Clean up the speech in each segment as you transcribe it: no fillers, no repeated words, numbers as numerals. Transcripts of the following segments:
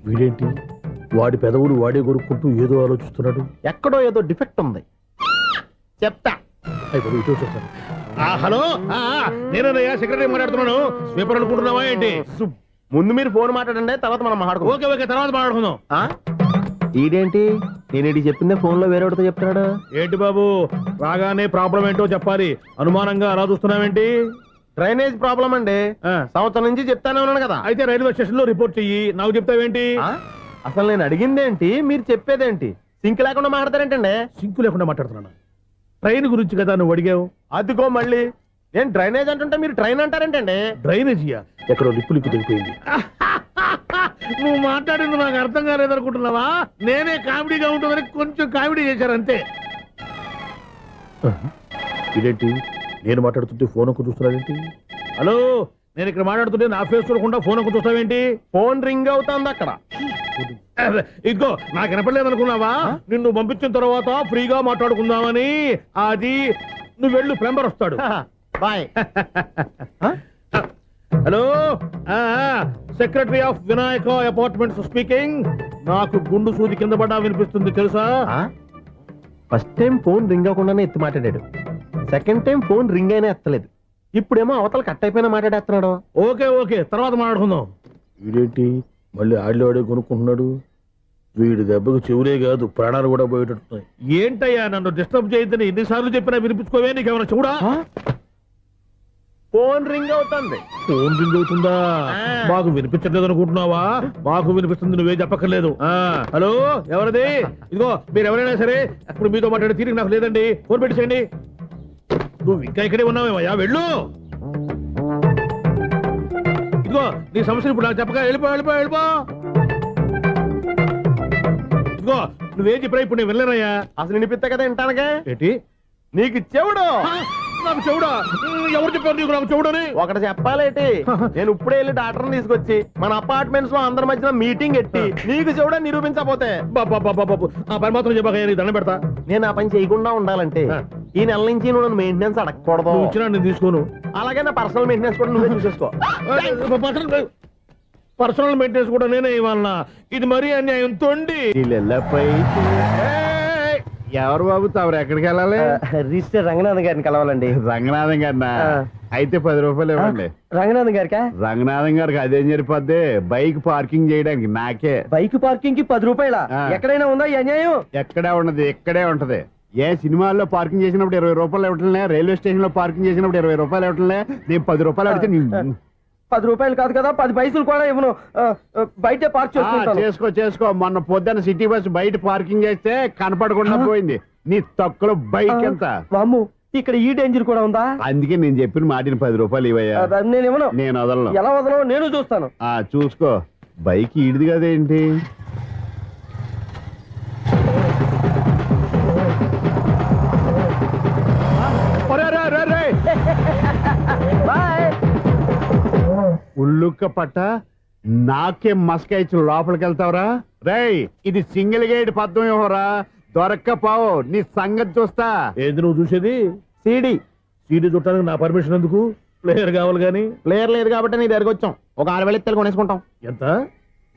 వీడేంటి వాడి పెదవులు వాడే కొరుక్కుంటూ ఏదో ఆలోచిస్తున్నాడు. ఎక్కడో ఏదో డిఫెక్ట్ ఉంది, చెప్తా. హలో, నేనయ్యా సెక్రటరీ మాట్లాడుతున్నాను. స్వీపర్ అనుకుంటున్నావా ఏంటి? ముందు మీరు ఫోన్ మాట్లాడండి, తర్వాత మనం మాట్లాడుకో. ఓకే ఓకే, తర్వాత మాట్లాడుకుందాం. ఈడేంటి నేను చెప్పిందే ఫోన్ లో వేరేవాడితో చెప్తున్నాడు. ఏంటి బాబు, రాగానే ప్రాబ్లం ఏంటో చెప్పాలి. అనుమానంగా అలా చూస్తున్నావేంటి? డ్రైనేజ్ ప్రాబ్లం అండి, సంవత్సరం నుంచి చెప్తానే ఉన్నాను కదా. అయితే రైల్వే స్టేషన్ లో రిపోర్ట్ చెయ్యి, నాకు చెప్తావేంటి? అసలు నేను అడిగిందేంటి, మీరు చెప్పేదేంటి? సింక్ లేకుండా మాట్లాడతారేంటండి? సింక్ లేకుండా మాట్లాడుతున్నాను. ట్రైన్ గురించి కదా నువ్వు అడిగావు. అదిగో మళ్ళీ నేను డ్రైనేజ్ అంటుంటే మీరు ట్రైన్ అంటారేంటండి? డ్రైనేజీయా? ఎక్కడో లిప్పు తెగిపోయింది. నువ్వు మాట్లాడింది నాకు అర్థం కాలేదనుకుంటున్నావా? నేనే కామెడీగా ఉంటుందని కొంచెం కామెడీ చేశారంతే. ఇదేంటి నేను మాట్లాడుతుంటే ఫోన్ ఒక్క చూస్తున్నావేంటి? హలో, నేను ఇక్కడ మాట్లాడుతుంటే నా ఫేస్ చూడకుండా ఫోన్ ఒక్క చూస్తావేంటి? ఫోన్ రింగ్ అవుతుంది అక్కడ. ఇదిగో నాకు వినపడలేదు అనుకున్నావా? నిన్ను పంపించిన తర్వాత ఫ్రీగా మాట్లాడుకుందామని. అది నువ్వు వెళ్ళు, ప్లంబర్ వస్తాడు. Bye. Hello, secretary of Vinayaka apartments speaking. నాకు గుండు సూది కింద పడ్డా వినిపిస్తుంది తెలుసా? ఫస్ట్ టైం ఫోన్ రింగ్ అవ్వకుండానే ఎత్తి మాట్లాడాడు, సెకండ్ టైం ఫోన్ రింగ్ అయినా ఎత్తలేదు, ఇప్పుడేమో అవతల కట్ అయిపోయినా మాట్లాడేస్తున్నాడు. ఓకే ఓకే, తర్వాత మాట్లాడుకుందాం. వీడేంటి మళ్ళీ ఆడిలోడే కొనుక్కుంటున్నాడు? వీడి దెబ్బకు చెవులే కాదు ప్రాణాలు కూడా పోయేటట్టున్నాయి. ఏంటయ్యా నన్ను డిస్టర్బ్ చేయొద్దని ఎన్నిసార్లు చెప్పినా వినిపించుకోవే? నీకేమైనా చెవుడా? ఫోన్ రింగ్ అవుతుంది. ఫోన్ రింగ్ అవుతుందా? మాకు వినిపించట్లేదు అనుకుంటున్నావా? మాకు వినిపిస్తుంది, నువ్వే చెప్పక్కర్లేదు. హలో, ఎవరిది? ఇదిగో మీరు ఎవరైనా సరే ఇప్పుడు మీతో మాట్లాడే తీరిక నాకు లేదండి, ఫోన్ పెట్టేసేయండి. నువ్వు ఇంకా ఇక్కడే ఉన్నావేమయ్యా, వెళ్ళు. ఇదిగో నీ సమస్యలు ఇప్పుడు నాకు చెప్పక వెళ్ళిపో వెళ్ళిపో వెళ్ళిపో. ఇదిగో నువ్వేం చెప్పరా ఇప్పుడు నేను వెళ్ళానయ్యా. అసలు వినిపిస్తా కదా వింటానగా. ఏంటి నీకు చెవుడు? నాకు చెవుడా? ఎవరు చెప్పారు నీకు నాకు చెవుడని? ఒకటి చెప్పాలేటి, నేను ఇప్పుడే వెళ్ళి డాక్టర్ని తీసుకొచ్చి మన అపార్ట్మెంట్స్ లో అందరి మధ్యన మీటింగ్ ఎట్టి నీకు చెవుడని నిరూపించకపోతే బాబు ఆ పని మాత్రం చెప్పక దండం పెడతా. నేను ఆ పని చేయకుండా ఉండాలంటే ఈ నెల నుంచి నువ్వు నన్ను మెయింటెనెన్స్ అడగకూడదు. ఇచ్చినా నేను తీసుకోను. అలాగే నా పర్సనల్ మెయింటెనెన్స్ కూడా నువ్వే చూసేసుకో. పర్సనల్ మెయింటెనెన్స్ కూడా నేనే ఇవ్వాలన్నా? ఇది మరీ అన్యాయం తొండి. ఎవరు బాబు తమరు ఎక్కడికి వెళ్ళాలి? రిజిస్టర్ రంగనాథన్ గారిని కలవాలండి. రంగనాథం గారినా? అయితే 10 రూపాయలు ఇవ్వండి. రంగనాథన్ గారికా? రంగనాథం గారికి అదేం సరిపోద్ది, బైక్ పార్కింగ్ చేయడానికి. నాకే బైక్ పార్కింగ్ కి 10 రూపాయల? ఎక్కడైనా ఉందా ఈ అన్యాయం? ఎక్కడే ఉన్నది, ఇక్కడే ఉంటది. ఏ సినిమాల్లో పార్కింగ్ చేసినప్పుడు 20 రూపాయలు ఇవ్వట్లే, రైల్వే స్టేషన్ లో పార్కింగ్ చేసినప్పుడు 20 రూపాయలు ఇవ్వట్లే. నేను 10 రూపాయలు అడిగితే 10 రూపాయలు కాదు కదా, 10 పైసలు కూడా ఇవ్వను. బయట పార్క్ చేసుకో. మొన్న పొద్దున్న సిటీ బస్ బయట పార్కింగ్ చేస్తే కనపడకుండా పోయింది. నీ తక్కువ బైక్ ఎంత? వామ్ము, ఇక్కడ ఈ డేంజర్ కూడా ఉందా? అందుకే నేను చెప్పిన మాటిని 10 రూపాయలు ఇవ్వయ్యా. నేను ఇవ్వను. నేను వదలను. ఎలా వదలను? నేను చూస్తాను. చూసుకో. బైక్ ఈడిది కదేంటి? ఉల్లుక్క పట్ట నాకే మస్క ఇచ్చి లోపలికి వెళ్తావరా? రేయ్, ఇది సింగిల్ గేట్ పద్మం ఇవ్వరా, దొరక్కపోవు నీ సంగతి చూస్తా. ఏంది నువ్వు చూసేది? సీడీ చూడటానికి నా పర్మిషన్ ఎందుకు? ప్లేయర్ కావాలి గానీ. ప్లేయర్ లేదు కాబట్టి నీ దగ్గరకు వచ్చాం. ఒక 6,000 ఇత్తలు కొనేసుకుంటాం. ఎంత?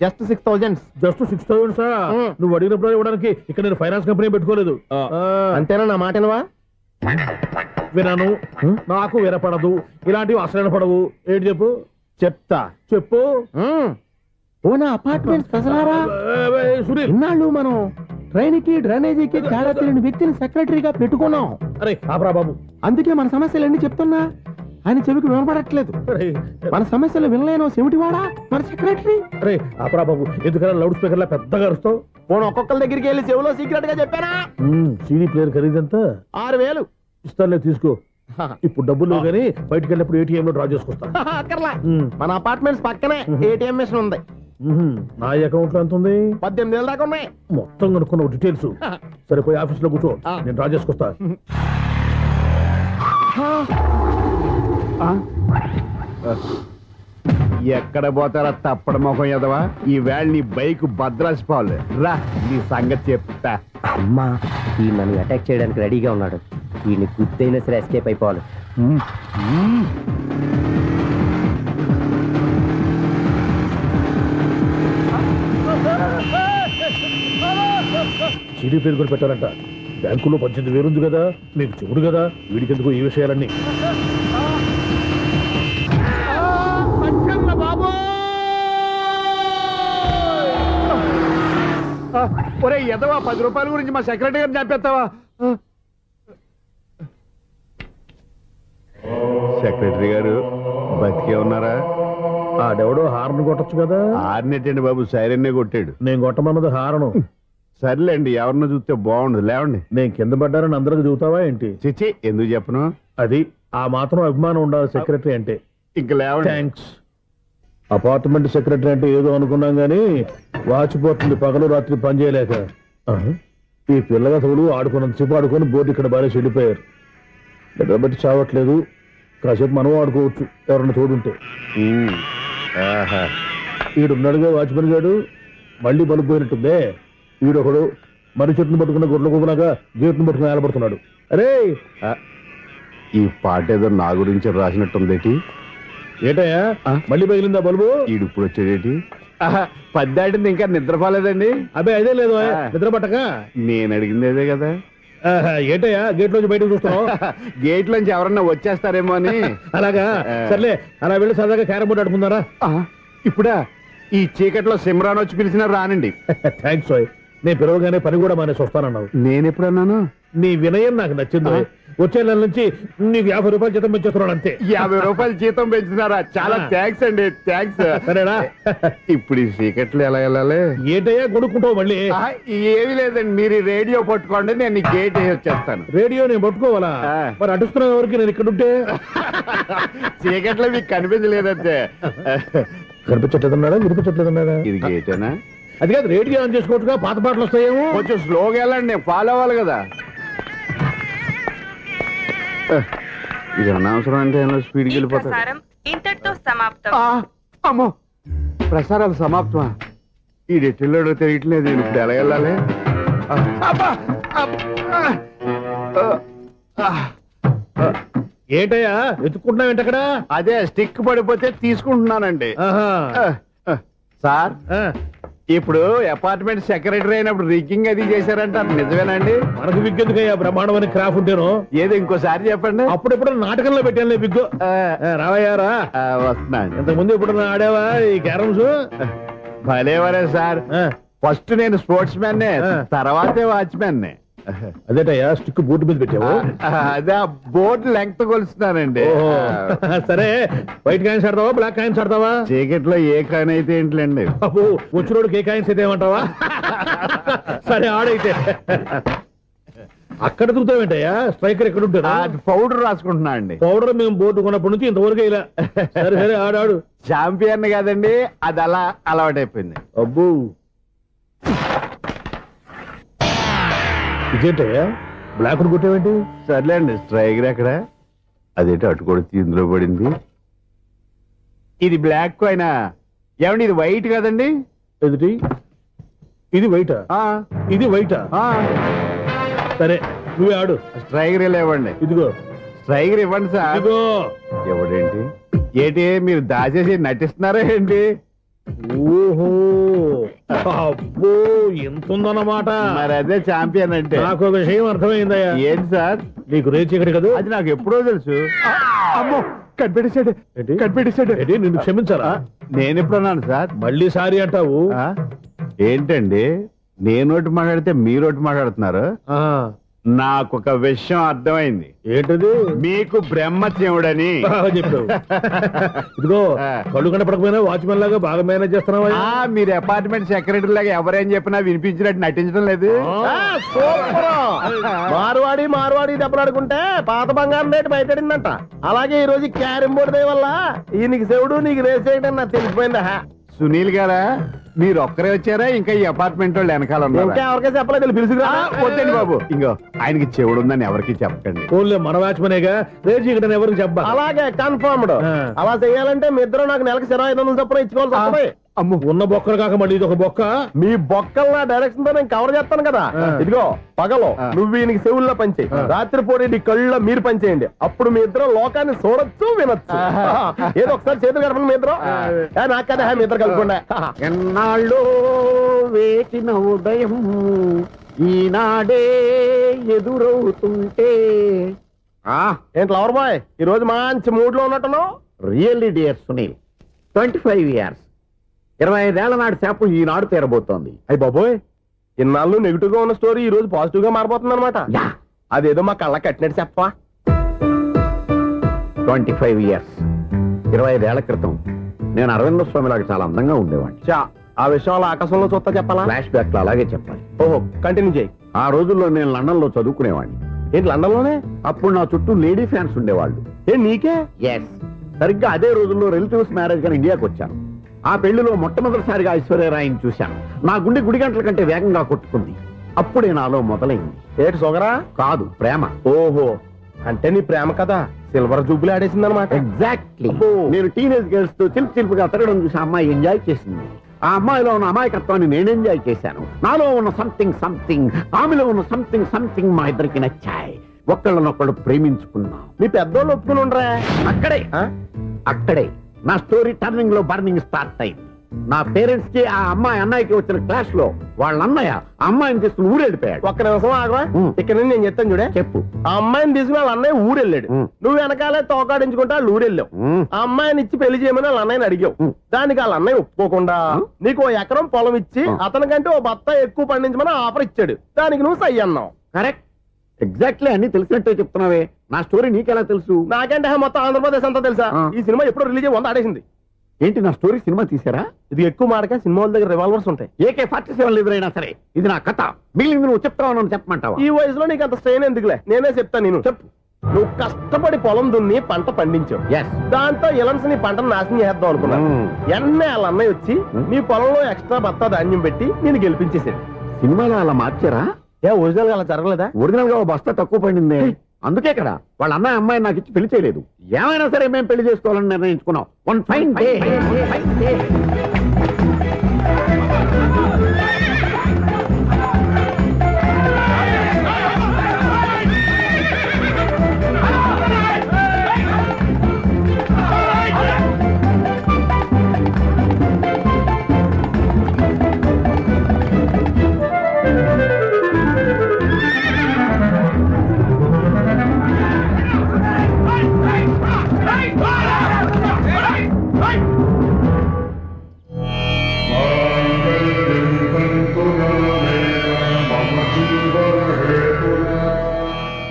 జస్ట్ 6,000. Just 6,000 sir? నువ్వు అడిగినప్పుడు ఇవ్వడానికి ఇక్కడ నేను ఫైనాన్స్ కంపెనీ పెట్టుకోలేదు. అంతేనా? నా మాటనువా? వినను, నాకు వినపడదు, ఇలాంటివి అసలు వినపడవు. ఏంటి చెప్పు? చెప్తా. చెప్పు. ఓ నా అపార్ట్మెంట్ ప్రజలారా, ఇన్నాళ్ళు మనం ట్రైన్ కి డ్రైనేజీకి తేడా తెలియని వ్యక్తిని సెక్రటరీగా పెట్టుకున్నాం. అరే ఆపరా బాబు, అందుకే మన సమస్యలు ఎన్ని చెప్తున్నా ఆయన చెవికి వినపడట్లేదు. మన సమస్యలు వినలేను సెమిటివాడా మన సెక్రటరీ. అరే ఆపరా బాబు, ఎందుకన్నా లౌడ్ స్పీకర్ లా పెద్దగా అరుస్తావు? పోను ఒక్కొక్కరి దగ్గరికి వెళ్ళి చెవిలో సీక్రెట్ గా చెప్పానా? CD player ఖరీదంత 6,000. ఇస్తానులే, తీసుకో. ఇప్పుడు డబ్బులు కానీ బయటకు వెళ్ళినప్పుడు ఏటీఎం లో డ్రా చేసుకొస్తా. అక్కర్లా, మన అపార్ట్మెంట్స్ పక్కనే ఏటీఎం మిషన్ ఉంది. నా అకౌంట్ లో ఎంత ఉంది? 18,000 దాకా ఉన్నాయి. మొత్తం కనుక్కున్న డీటెయిల్స్. సరిపోయి ఆఫీస్ లో కూర్చో, నేను డ్రా చేసుకొస్తా. ఎక్కడ పోతారా తప్పడ మొఖం ఎదవా? ఈ వేళ నీ బైక్ భద్రాసిపోవాలి. రా, నీ సంగతి చెప్తా. అమ్మా, ఈ నన్ను అటాక్ చేయడానికి రెడీగా ఉన్నాడు. ఈయన గుద్దైనా సరే ఎస్కేప్ అయిపోవాలి. సీడీ ప్లేట్ కూడా పెట్టారంట. బ్యాంకులో 18,000 ఉంది కదా, మీకు చెవుడు కదా, వీడికెందుకు ఈ విషయాలన్నీ. ఒరే ఎదవా, 10 రూపాయల గురించి మా సెక్రటరీ గారిని చంపేస్తావా? సెక్రటరీ గారు బతికే ఉన్నారా? ఆడెవడో హార్న్ కొట్టచ్చు కదా. ఆరినెట్టండి బాబు, సైరన్నే కొట్టాడు. నేను కొట్టమన్నది హారను. సర్లేండి, ఎవరినో చూస్తే బాగుండదు, లేవండి. నేను కింద పడ్డారని అందరికి చూతావా ఏంటి? చిచ్చి, ఎందుకు చెప్పను? అది ఆ మాత్రం అభిమానం ఉండాలి సెక్రటరీ అంటే. ఇంక లేవండి. థ్యాంక్స్. అపార్ట్మెంట్ సెక్రటరీ అంటే ఏదో అనుకున్నాం గానీ వాచిపోతుంది పగలు రాత్రి పని చేయలేక. ఈ పిల్లగా తోడు ఆడుకున్నంతసేపు ఆడుకొని బోర్డు ఇక్కడ బాగా చెడిపోయారు. నిద్రబట్టి చావట్లేదు, కాసేపు మనం ఆడుకోవచ్చు ఎవరన్నా తోడుంటే. ఈడున్నాడుగా వాచ్మెన్ గాడు, మళ్ళీ బలుపు పోయినట్టుందే. ఈడొకడు మరి చెట్టును పట్టుకున్న గొడ్ల కుప్పలాగా గేట్ను పట్టుకుని ఏలబడుతున్నాడు. అరే ఈ పాట ఏదో నా గురించి రాసినట్టుందేటి. ఏటయ్యా మళ్ళీ పగిలిందా బల్బు? ఈడు ఇప్పుడు వచ్చేదేటి? 10 దాటింది, ఇంకా నిద్రపోలేదండి. అబ్బాయి అదే లేదు నిద్ర పట్టక. నేను అడిగింది అదే కదా. ఏటయ్యా గేట్ లోంచి బయటకు చూస్తున్నావు? గేట్ లోంచి ఎవరన్నా వచ్చేస్తారేమో అని. అలాగా, సర్లే అలా వెళ్ళి సరదాగా క్యారం బోర్డు ఆడుకుందారా? ఇప్పుడా? ఈ చీకట్లో సిమ్రాన్ వచ్చి పిలిచినా రానండి. థ్యాంక్స్. నేను పిలవగానే పని కూడా మానేసి వస్తానన్నావు. నేను ఎప్పుడన్నాను? నీ వినయం నాకు నచ్చింది. వచ్చే నెల నుంచి నీకు 50 రూపాయలు జీతం పెంచేస్తున్నాడు అంతే. 50 రూపాయలు జీతం పెంచుతున్నారా? చాలా థ్యాంక్స్ అండి, థ్యాంక్స్. సరేనా? ఇప్పుడు ఈ చీకట్లు ఎలా వెళ్ళాలి? ఏంటయ్యా కొడుకుంటావు మళ్ళీ? ఏమీ లేదండి, మీరు ఈ రేడియో పట్టుకోండి, నేను ఈ గేట్ వేసి వచ్చేస్తాను. రేడియో నేను పట్టుకోవాలా? మరి అడుస్తున్న వరకు నేను ఇక్కడ ఉంటే చీకట్లో మీకు కనిపించలేదంటే. కనిపించట్లేదన్నాడా వినిపించట్లేదన్నాడా? ఇది గేటేనా? అది కాదు, రేడియో ఆన్ చేసుకోవచ్చుగా, పాత పాటలు వస్తాయేమో. కొంచెం స్లోగా వెళ్ళండి, నేను ఫాలో అవ్వాలి కదా. ఇది అనవసరం అంటే స్పీడ్కి వెళ్ళిపోతాడు. ఇంతటితో సమాప్తం. అమ్మో, ప్రసారాలు సమాప్తమా? ఈ డెట్టిల్లోడో తెలియట్లేదు, ఇప్పుడు ఎలా వెళ్ళాలి? ఏంటయ్యా వెతుక్కుంటున్నావు ఏంటక్కడ? అదే స్టిక్ పడిపోతే తీసుకుంటున్నానండి. సార్, ఇప్పుడు అపార్ట్మెంట్ సెక్రటరీ అయినప్పుడు రిగ్గింగ్ అది చేశారంట, నిజమేనండి? మనకు విగ్గెందుకయ్యా, బ్రహ్మాండమని క్రాఫ్ ఉంటేను. ఏదో ఇంకోసారి చెప్పండి. అప్పుడెప్పుడు నాటకంలో పెట్టాను బిగ్గు. రావయ్యారా? వస్తున్నాను. ఇంతకుముందు ఎప్పుడన్నా ఆడావా ఈ క్యారమ్స్? భలేవరే సార్, ఫస్ట్ నేను స్పోర్ట్స్ మ్యాన్, తర్వాతే వాచ్మెన్. అదేటయ్యా స్టిక్ బోర్డు మీద పెట్టావు? అదే బోర్డు లెంగ్త్ కొలుస్తున్నానండి. సరే, వైట్ కాయిన్స్ ఆడతావా బ్లాక్ కాయిన్స్ ఆడతావా? చీకట్ లో ఏ కాయిన్ అయితే ఏంటండి? వచ్చినోడికి ఏ కాయిన్స్ అయితే ఏమంటావా? సరే ఆడైతే. అక్కడ దిగుతావేంటయ్యా? స్ట్రైకర్ ఎక్కడ ఉంటారా? పౌడర్ రాసుకుంటున్నా అండి. పౌడర్ మేము బోర్డు కొన్నప్పటి నుంచి ఇంతవరకు ఇలా. సరే సరే ఆడాడు. చాంపియన్ కాదండి, అది అలా అలవాటైపోయింది. అబ్బో, ఇదేంటయ్యా బ్లాక్ కొట్టేవేంటి? సర్లే అండి, స్ట్రైకర్ ఎక్కడ? అదేంటి అటు కొడితే ఇందులో పడింది. ఇది బ్లాక్ కాయినా? ఏమండి ఇది వైట్ కదండి? ఎదుటి ఇది వైటా? ఇది వైటా? సరే నువ్వే ఆడు. స్ట్రైకర్ ఇవ్వండి. ఇదిగో స్ట్రైకర్ ఇవ్వండి సార్. ఇదిగో. ఎవడేంటి ఏంటి మీరు దాచేసి నటిస్తున్నారా ఏంటి? ఓహో, అబ్బో ఎంత ఉందన్నమాట. మరి అదే ఛాంపియన్ అంటే. నాకు ఒక విషయం అర్థమైందయ్యా. ఏంటి సార్? నీకు రేచి ఇక్కడ కదా? అది నాకు ఎప్పుడో తెలుసు. అమ్మో, కనిపెట్టేశాడు. నిన్ను క్షమించారా? నేను ఎప్పుడన్నాను సార్? మళ్ళీ సారీ అంటావు? ఏంటండి, నేనోటి మాట్లాడితే మీరోటి మాట్లాడుతున్నారు? నాకు ఒక విషయం అర్థమైంది. ఏంటది? మీకు బ్రహ్మత్యముడని చెప్పావు. ఇదిగో, కళ్ళు కనపడకపోయినా వాచ్మెన్ లాగా బాగా మేనేజ్ చేస్తున్నావా? మీరు అపార్ట్మెంట్ సెక్రటరీ లాగా ఎవరేం చెప్పినా వినిపించినట్టు నటించడం లేదు. మార్వాడి దెబ్బలాడుకుంటే పాత బంగారం రేటు బయటడిందంట. అలాగే ఈ రోజు క్యారం బోర్డు దే వల్ల ఈయనకి శివుడు నీకు రేస్ చేయడం నాకు తెలిసిపోయిందా? సునీల్ గారా, మీరు ఒక్కరే వచ్చారా? ఇంకా ఈ అపార్ట్మెంట్ వాళ్ళు వెనకాల ఇంకా ఎవరికైనా చెప్పలేదు, పిలుచుకురా. వద్దండి బాబు, ఇంకో ఆయనకి చెవుడు ఉందని ఎవరికి చెప్పకండి. ఓన్లీ మన వాచ్మనేగా, రేచి ఇక్కడ ఎవరికి చెప్పా. అలాగే కన్ఫర్మ్డ్. అలా చేయాలంటే మీ ఇద్దరు నాకు నెలకు 2500 చొప్పున ఇచ్చుకోవాల్సి వస్తుంది. అమ్మ, ఉన్న బొక్కలు కాక మళ్ళీ ఇది ఒక బొక్క. మీ బొక్కల నా డైరెక్షన్ తో నేను కవర్ చేస్తాను కదా. ఇదిగో, పగలో నువ్వు ఈయనకి చెవుల్లో పంచే, రాత్రిపూట నీ కళ్ళలో మీరు పనిచేయండి. అప్పుడు మీ ఇద్దరు లోకాన్ని చూడొచ్చు, వినొచ్చు. ఏదో ఒకసారి చేతులు గడపండి మీ ఇద్దరు. నాకు కదా మీ ఇద్దరు కలుపుకుండా. ఎన్నాళ్ళు వేచిన ఉదయం ఈనాడే ఎదురవుతుంటే ఏంటి లవర్ బాయ్ ఈ రోజు మంచి మూడ్ లో ఉన్నట్టున్నావు? రియల్లీ డియర్ సునీల్ 25 years 25 ఏళ్ల నాటి శాపం ఈనాడు తీరబోతోంది. అయ్యి బాబోయ్ ఇన్నాళ్ళు నెగిటివ్ గా ఉన్న స్టోరీ ఈ రోజు పాజిటివ్ గా మారిపోతుంది అనమాట. యా అదేదో మా కళ్ళ కట్టినట్టు చెప్పా. 25 years 25 ఏళ్ల క్రితం నేను అరవింద స్వామిలాగా చాలా అందంగా ఉండేవాడిని. చా ఆ విషయం అలా ఆకాశంలో చూస్తా చెప్పాలా? ఫ్లాష్ బ్యాక్ లో అలాగే చెప్పాలి. ఓహో కంటిన్యూ చేయి. ఆ రోజుల్లో నేను లండన్ లో చదువుకునేవాడిని. ఏంటి లండన్ లోనే? అప్పుడు నా చుట్టూ లేడీ ఫ్యాన్స్ ఉండేవాళ్ళు. నీకే? ఎస్ సరిగ్గా అదే రోజుల్లో రిలేటివ్స్ మ్యారేజ్ గా ఇండియాకి వచ్చాను. ఆ పెళ్లిలో మొట్టమొదటిసారిగా ఐశ్వర్యరాయని చూశాను. నా గుండె గుడి గంటల కంటే వేగంగా కొట్టుకుంది. అప్పుడే నాలో మొదలైంది. ఏటి సొగరా? కాదు ప్రేమ. ఓహో అంటే నీ ప్రేమ కదా సిల్వర్ జూబులు ఆడేసింది అనమాట. ఎగ్జాక్ట్లీ. నేను టీనేజ్ గర్ల్స్ తో చిలుపుగా తిరగడం చూసి ఆ అమ్మాయి ఎంజాయ్ చేసింది. ఆ అమ్మాయిలో ఉన్న అమాయకత్వాన్ని నేను ఎంజాయ్ చేశాను. నాలో ఉన్న సంథింగ్ ఆమెలో ఉన్న సంథింగ్ మా ఇద్దరికి నచ్చాయి. ఒక్కళ్ళనొక్కడు ప్రేమించుకున్నాం. మీ పెద్దోళ్ళు ఒప్పుకుని ఉండరా? అక్కడే నా స్టోరీ టర్నింగ్ లో బర్నింగ్ స్టార్ట్ అయింది. నా పేరెంట్స్ కి ఆ అమ్మాయి అన్నయ్యకి వచ్చిన క్లాష్ లో వాళ్ళ అన్నయ్య ఆ అమ్మాయిని తీసుకుని ఊరెళ్ళిపోయాడు. ఒక్క నిమిషం ఆగవా? ఇక్కడ నుంచి నేను చెప్తాను చూడే. చెప్పు. ఆ అమ్మాయిని తీసుకుని వాళ్ళ అన్నయ్య ఊరెళ్ళాడు. నువ్వు వెనకాలే తోకాడించుకుంటా వాళ్ళు ఊరెళ్ళావు. ఆ అమ్మాయిని ఇచ్చి పెళ్లి చేయమని వాళ్ళ అన్నయ్యని అడిగావు. దానికి వాళ్ళ అన్నయ్య ఒప్పుకోకుండా నీకు 1 ఎకరం పొలం ఇచ్చి అతనికంటే 1 బత్తా ఎక్కువ పండించమని ఆఫర్ ఇచ్చాడు. దానికి నువ్వు సై అన్నావు. కరెక్ట్. ఎగ్జాక్ట్లీ అన్ని తెలిసినట్టే చెప్తున్నావే. నా స్టోరీ నీకెలా తెలుసు? నాకంటే మొత్తం ఆంధ్రప్రదేశ్ అంతా తెలుసా? ఈ సినిమా ఎప్పుడో రిలీజ్ 100 ఆడేసింది. ఏంటి నా స్టోరీ సినిమా తీసారా? ఇది ఎక్కువ మాటగా సినిమా వాళ్ళ దగ్గర రివాల్వర్స్ ఉంటాయి. AK-47 ఎదురైనా సరే ఇది నా కథ. మిగిలింది నువ్వు చెప్తావు చెప్పమంటావా? ఈ వయసులో నీకు అంత స్ట్రెయిన్ ఎందుకులే, నేనే చెప్తాను. నేను చెప్పు. నువ్వు కష్టపడి పొలం దున్ని పంట పండించావు. దాంతో ఇలన్స్ నీ పంటను నాశనం చేద్దాం అనుకున్నాను. ఎన్నే వాళ్ళ అన్నయ్య వచ్చి నీ పొలంలో ఎక్స్ట్రా బత్తా ధాన్యం పెట్టి నేను గెలిపించేసాడు. సినిమాలో అలా మార్చారా? ఒరిజినల్ గా అలా జరగలేదా? ఒరిజినల్ గా బస్తా తక్కువ పడింది. అందుకే కదా వాళ్ళ అమ్మాయి అమ్మాయి నాకు ఇచ్చి పెళ్లి చేయలేదు. ఏమైనా సరే మేము పెళ్లి చేసుకోవాలని నిర్ణయించుకున్నాం. వన్ ఫైన్ డే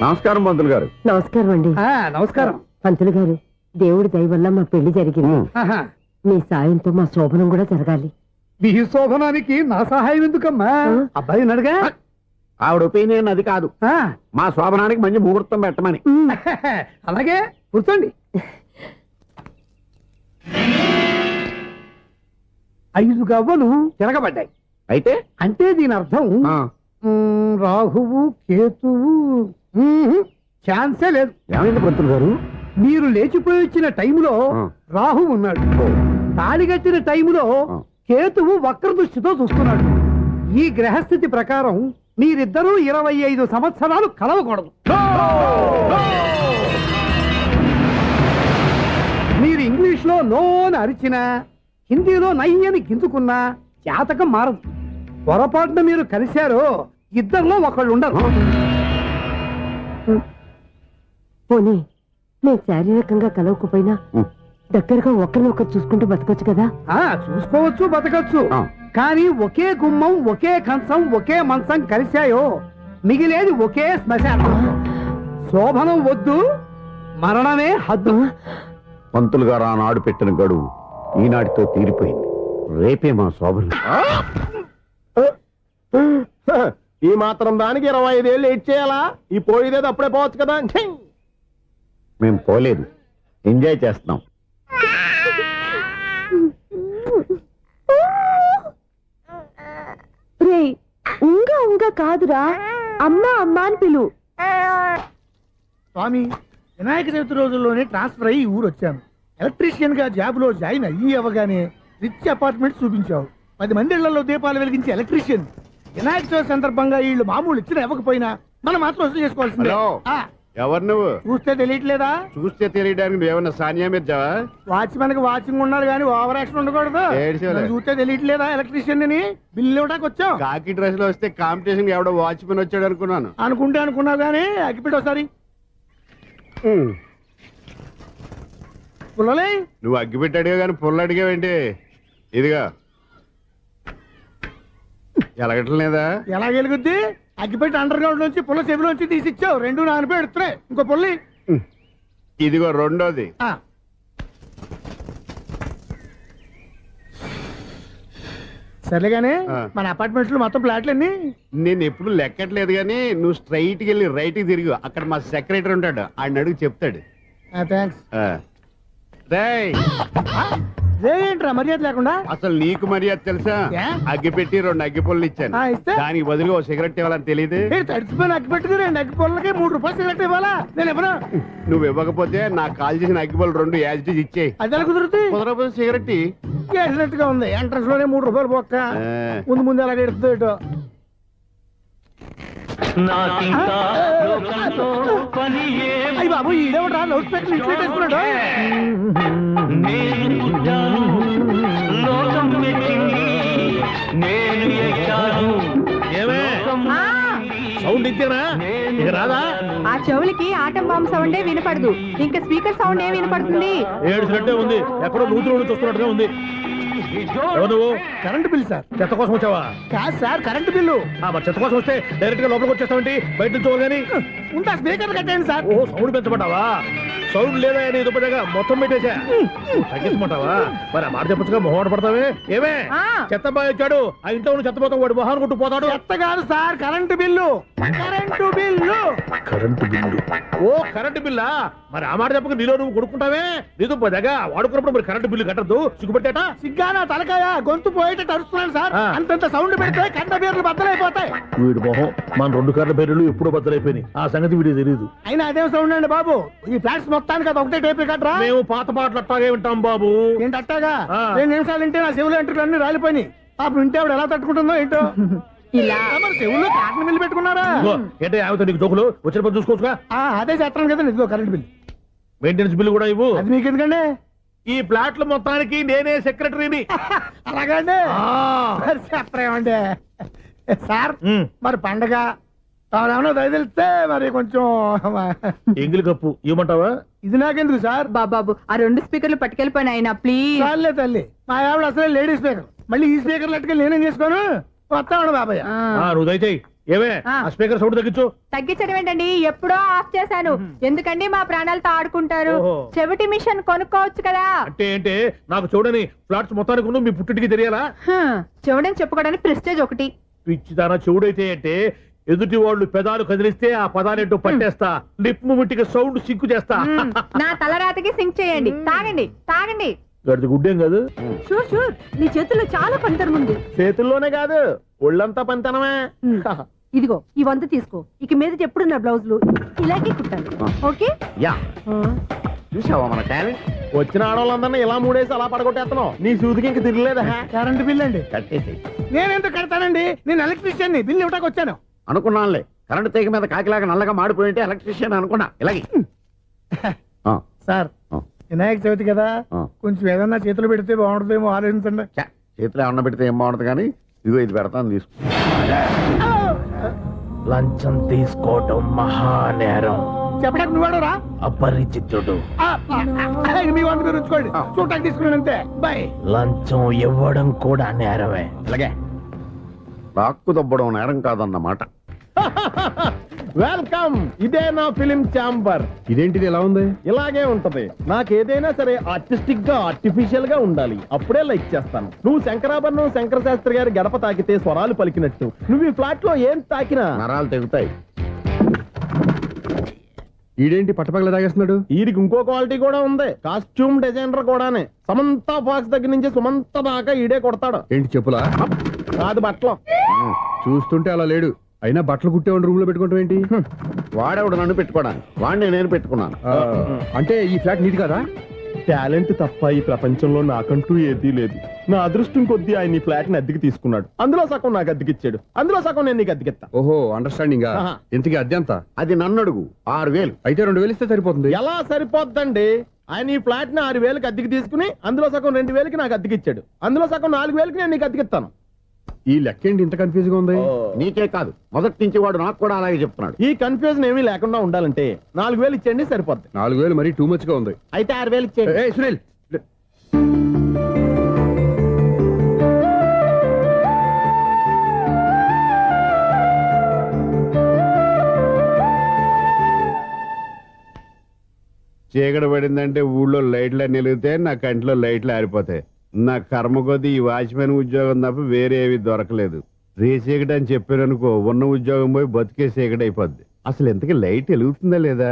నమస్కారం పంతులు గారు. నమస్కారం అండి. నమస్కారం పంతులు గారు. దేవుడి దయ వల్ల మా పెళ్లి జరిగింది. మీ సాయంతో మా శోభనం కూడా జరగాలి. మీ శోభనానికి నా సహాయం ఎందుకమ్మా? అబ్బాయి నడుగా. ఆవిడ ఒపీనియన్ అది కాదు. మా శోభనానికి మంచి ముహూర్తం పెట్టమని. అలాగే కూర్చోండి. 5 గవ్వలు తిరగబడ్డాయి. అయితే అంటే దీని అర్థం రాహువు కేతువు ఛాన్సే లేదు. ఏమైంది పంతులు గారు? మీరు లేచిపోయి వచ్చిన టైంలో రాహు ఉన్నాడు. తాళిగట్టిన టైంలో కేతువు వక్ర దృష్టితో చూస్తున్నాడు. ఈ గ్రహస్థితి ప్రకారం మీరిద్దరూ 25 సంవత్సరాలు కలవకూడదు. మీరు ఇంగ్లీష్ లో నో అని అరిచినా, హిందీలో నై అని గింజుకున్నా జాతకం మారదు. పొరపాటున మీరు కలిశారో ఇద్దరిలో ఒకళ్ళు ఉండరు. పోనీ నేను శారీరకంగా కలవకపోయినా దగ్గరగా ఒకరినొకరు చూసుకుంటూ బతకొచ్చు కదా? చూసుకోవచ్చు, బతకచ్చు. కానీ ఒకే గుమ్మం, ఒకే కంచం, ఒకే మంచం కలిశాయో మిగిలేది ఒకే శ్మశానం. శోభనం వద్దు, మరణమే హద్దు. పంతులు గారు ఆనాడు పెట్టిన గడువు ఈనాటితో తీరిపోయింది. రేపే మా శోభనం. ఈ మాత్రం దానికి 25 ఏళ్ళు వెయిట్ చేయాలా? ఈ పోయేదేదో అప్పుడే పోవచ్చు కదా. మేము పోలేదు, ఎంజాయ్ చేస్తున్నాం. ఉంగా కాదురా, అమ్మా అమ్మా అని పిలు. స్వామి, వినాయక చవితి రోజుల్లోనే ట్రాన్స్ఫర్ అయ్యి ఊరు వచ్చాను. ఎలక్ట్రీషియన్ గా జాబ్ లో జాయిన్ అయ్యి అవ్వగానే రిచ్ అపార్ట్మెంట్ చూపించావు. 10 మంది ఇళ్లలో దీపాలు వెలిగించే ఎలక్ట్రీషియన్. వినాయక చవితి సందర్భంగా వీళ్ళు మామూలు ఇచ్చిన ఇవ్వకపోయినా మనం మాత్రం వసూలు చేసుకోవాల్సిందే. ఎవరు నువ్వు? చూస్తే తెలియట్లేదా? చూస్తే తెలియడానికి నువ్వేమన్నా సానియా మీర్జావా? వాచ్మెన్ కి వాచింగ్ ఉన్నారు కానీ ఓవర్ యాక్షన్ ఉండకూడదు. ఏడ్చేలే. నన్ను చూస్తే తెలియట్లేదా ఎలక్ట్రీషియన్ అని? బిల్లు ఇవ్వడానికి వచ్చాం. కాకి డ్రెస్ లో వస్తే కాంపిటీషన్ ఎవడో వాచ్మెన్ వచ్చాడు అనుకున్నాను. అనుకున్నావు కానీ అగ్గిపెట్టి ఒకసారి పుల్లలే. నువ్వు అగ్గి పెట్టాడుగా కానీ పుల్ల అడిగావేంటి? ఇదిగా ఎలగట్లేదా? ఎలా వెలుగుద్ది? అగ్గిపెట్టి అండర్ గ్రౌండ్ నుంచి పుల్ల చెవిలోంచి తీసిచ్చావు. రెండు నానిపోయి ఎడుతున్నాయి. ఇంకో పుల్లి ఇదిగో రెండోది. సర్లేగానే మన అపార్ట్మెంట్ లో మొత్తం ఫ్లాట్లు అన్ని నేను ఎప్పుడు లెక్కట్లేదు కానీ నువ్వు స్ట్రైట్ కి వెళ్ళి రైట్ కి తిరిగి అక్కడ మా సెక్రటరీ ఉంటాడు, ఆయన అడుగు చెప్తాడు. థ్యాంక్స్. రేయ్, ఏంట్రా మర్యాద లేకుండా? అసలు నీకు మర్యాద తెలుసా? ఏ? అగ్గి పెట్టి 2 అగ్గి పుల్లలు ఇచ్చాను. ఇస్తే దానికి బదులుగా ఓ సిగరెట్ ఇవ్వాలని తెలియదు. తడిచిపోయిన అగ్గి పెట్టుకు 2 అగ్గి పొలకి 3 రూపాయలు సిగరెట్ ఇవ్వాలా? నేను ఇవ్వను. నువ్వు ఇవ్వకపోతే నాకు కాల్ చేసిన అగ్గి పుల్లలు 2 యాజిటీజ్ ఇచ్చేయి. అది ఎలా కుదురుతుంది? కుదరకపోతే సిగరెట్ ఇయ్యి. చేసినట్టుగా ఉంది. ఎంట్రన్స్ లోనే 3 రూపాయలు పోక్క. ముందు అలాగే ఎడుతుంది ఇటు. అయ్యి బాబు ఈడేవడా లౌడ్ స్పీకర్ ఇంట్లో వేసుకున్నాడు. ఏమే సౌండ్ ఇచ్చానా? ఇక రాదా? ఆ చెవులకి ఆటం బాంబు సౌండే వినపడదు. ఇంకా స్పీకర్ సౌండ్ ఏ వినపడుతుంది? ఏడుసినట్టే ఉంది. ఎక్కడో నూతులు చూస్తున్నట్టుగా ఉంది. ఎవరు నువ్వు? Current bill sir. చెత్త కోసం వచ్చావా? కాదు సార్, కరెంట్ బిల్లు. మరి చెత్త కోసం వస్తే డైరెక్ట్ గా లోపలికి వచ్చేస్తావేంటి? బయట నుంచి కానీ ఉంటా స్పీకర్ కట్టండి సార్. ఓ సౌండ్ పెంచమంటావా? సౌండ్ లేదా అని దుబ్బగా మొత్తం పెట్టేశా. తగ్గించమంటావా? మరి ఆ మాట చెప్పచ్చుగా మొహమాట పడతావే. ఏమే చెత్త బాగా వచ్చాడు, ఆ ఇంట్లో ఉన్న చెత్త పోతాం, వాడు మొహాన్ని కొట్టు పోతాడు. చెత్త కాదు సార్, current bill. Current bill. Current bill. ఓ కరెంటు బిల్లా? మరి ఆ మాట చెప్పక నీలో నువ్వు కొడుకుంటావే. నీతో దగ్గర వాడుకున్నప్పుడు మరి కరెంటు బిల్లు కట్టద్దు. సిగ్గుపెట్టేట? సిగ్గానా తలకాయ? గొంతు పోయేటట్టు అరుస్తున్నాను సార్. అంతంత సౌండ్ పెడితే కంట బీర్లు బద్దలైపోతాయి. వీడు మొహం మన 2 కర్ర పేర్లు ఎప్పుడో బద్దలైపోయినాయి. ఆ సంగతి వీడికి తెలియదు. అయినా అదేం సౌండ్ అండి బాబు? ఈ ఫ్లాట్స్ మొత్తానికి అది ఒకటే టేప్ రికార్డరా? మేము పాత పాటలు అట్టాగే వింటాం బాబు. ఏంటి అట్టాగా? 2 నిమిషాలు వింటే నా చెవులు ఎంట్రులు అన్ని రాలిపోయినాయి. పాపం వింటే ఆవిడ ఎలా తట్టుకుంటుందో ఏంటో. ఇలా మరి చెవుల్లో కాటన్ బిల్లు పెట్టుకున్నారా? ఏంటో ఆమెతో నీకు జోకులు వచ్చిన పని చూసుకోవచ్చుగా. అదే చేస్తాను కదా. ఇదిగో కరెంట్ బిల్. మెయింటెనెన్స్ బిల్లు కూడా ఇవ్వు. అది మీకు ఎందుకండి? ఈ ప్లాట్ల మొత్తానికి నేనే సెక్రటరీని. అలాగండి. చెప్పరేమండి సార్. మరి పండగ ఏమన్నా దయదలిస్తే మరి కొంచెం ఎంగిలి కప్పు ఇవ్వమంటావా? ఇది నాకెందుకు సార్? బాబాబు ఆ 2 స్పీకర్లు పట్టుకెళ్ళిపోయిన ఆయన ప్లీజ్. చాలే తల్లి, మా ఆవిడ అసలే లేడీ స్పీకర్. మళ్ళీ ఈ స్పీకర్లు అట్టుకెళ్ళి నేనేం చేసుకోను? వస్తాను బాబాయ్. నువ్వు దయచేయి. ఏమే ఆ స్పీకర్ సౌండ్ తగ్గించు. తగ్గించడం ఏంటండి? ఎప్పుడో ఆఫ్ చేశాను. ఎందుకండి మా ప్రాణాలతో ఆడుకుంటారు? చెవిటి మిషన్ కొనుక్కోవచ్చు కదా. అంటే ఏంటే నాకు చూడని ఫ్లాట్స్ మొత్తానికి మీ పుట్టింటికి తెలియాలా? చెవుడని చెప్పుకోవడానికి ప్రెస్టేజ్ ఒకటి. పిచ్చిదానా చెవుడైతే అంటే ఎదుటి వాళ్ళు పెదాలు కదిలిస్తే ఆ పదాలేంటో పట్టేస్తా. లిప్ ముట్టికి సౌండ్ సింకు చేస్తా. నా తలరాతకి సింక్ చేయండి. తాగండి తాగండి. గడిది గుడ్డేం కాదు. Sure sure. నీ చేతుల్లో చాలా పంతరం ఉంది. చేతుల్లోనే కాదు ఒళ్ళంతా పంతనమే. ఇదిగో ఈ 100 తీసుకో. ఇక మీద ఎప్పుడు నా బ్లౌజులు ఇలాగే కుట్టాను. ఓకే? యా చూసావా మన టాలెంట్? వచ్చిన ఆడవాళ్ళందరినీ ఇలా మూడేసి అలా పడగొట్టేస్తున్నావు. నీ సూదికి ఇంక తిరగలేదా? కరెంట్ బిల్ అండి. కట్టేసి నేనెందుకు కడతానండి? నేను ఎలక్ట్రీషియన్ ని. బిల్లు ఇవ్వడానికి వచ్చాను. అనుకున్నానులే. కరెంట్ తీగ మీద కాకిలాగా నల్లగా మాడిపోయింటే ఎలక్ట్రీషియన్ అనుకున్నా. ఇలాగే సార్, వినాయక చవితి కదా, కొంచెం ఏదన్నా చేతులు పెడితే బాగుంటుందేమో ఆలోచించండి. చేతిలో ఏమన్నా పెడితే ఏం బాగుంటుంది కానీ ఇదిగో ఇది పెడతాను తీసుకో. లంచం తీసుకోవటం మహానేరం. చెప్పడానికి నువ్వాడరా? అపరిచితుడు. మీ వంద మీరు ఉంచుకోండి. చూడటానికి తీసుకున్నాను అంతే. బాయ్. లంచం ఇవ్వడం కూడా నేరమే. ఇలాగే రాక్కు దబ్బడం నేరం కాదన్నమాట. వెల్కమ్. ఇదే నా ఫిలిం ఛాంబర్. ఇదేంటిది ఎలా ఉంది? ఇలాగే ఉంటది. నాకేదైనా సరే ఆర్టిస్టిక్ గా ఆర్టిఫిషియల్ గా ఉండాలి. అప్పుడే లైక్ చేస్తాను. నువ్వు శంకరాభరణం శంకర శాస్త్రి గారి గడప తాకితే స్వరాలు పలికినట్టు నువ్వు ఈ ఫ్లాట్ లో ఏం తాకినా నరాలు తెగుతాయి. ఈడేంటి పట్టపగల తాగేస్తున్నాడు? వీడికి ఇంకో క్వాలిటీ కూడా ఉంది. కాస్ట్యూమ్ డిజైనర్ కూడానే. సమంత ఫాక్స్ దగ్గర నుంచి సుమంత దాకా ఈడే కొడతాడు. ఏంటి చెప్పులా? కాదు బట్టలు. చూస్తుంటే అలా లేడు. అయినా బట్టలు కుట్టేవాడి రూమ్ లో పెట్టుకోవడం ఏంటి? వాడేవాడు నన్ను పెట్టుకోవడానికి. వాడిని నేను పెట్టుకున్నాను. అంటే ఈ ఫ్లాట్ నీది కదా? టాలెంట్ తప్ప ఈ ప్రపంచంలో నాకంటూ ఏదీ లేదు. నా అదృష్టం కొద్దీ ఆయన ఈ ఫ్లాట్ ని అద్దెకి తీసుకున్నాడు. అందులో సగం నాకు అద్దెకిచ్చాడు, అందులో సగం నేను నీకు అద్దెకిస్తా. ఓహో అండర్స్టాండింగ్. ఆహా. ఇంతకీ అద్దె ఎంత? అది నన్ను అడుగు. 6,000. అయితే 2,000 ఇస్తే సరిపోతుంది. ఎలా సరిపోద్దండి? ఆయన ఈ ఫ్లాట్ ని 6,000కి అద్దెకి తీసుకుని అందులో సగం 2,000కి నాకు అద్దెకిచ్చాడు, అందులో సగం 4,000కి నేను నీకు అద్దెకిస్తాను. ఈ లెక్క ఏంటి ఇంత కన్ఫ్యూజ్ గా ఉంది? నీకే కాదు, మొదటి నుంచి వాడు నాకు కూడా అలాగే చెప్తున్నాడు. ఈ కన్ఫ్యూజన్ ఏమీ లేకుండా ఉండాలంటే 4,000 ఇచ్చేయండి సరిపోద్ది. 4,000 మరీ టూ మచ్ గా ఉంది. అయితే 6,000 ఇచ్చేయండి. ఏయ్, సునీల్ చీకటి పడిందంటే ఊళ్ళో లైట్లు అన్ని వెలిగితే నా కంటిలో లైట్లు ఆరిపోతాయి. నా కర్మ కొద్దీ ఈ వాచ్మెన్ ఉద్యోగం తప్ప వేరే ఏవి దొరకలేదు. రేచీకటి అని చెప్పారనుకో, ఉన్న ఉద్యోగం పోయి బతికే చీకటి అయిపోద్ది. అసలు ఎంతకీ లైట్ వెలుగుతుందా లేదా?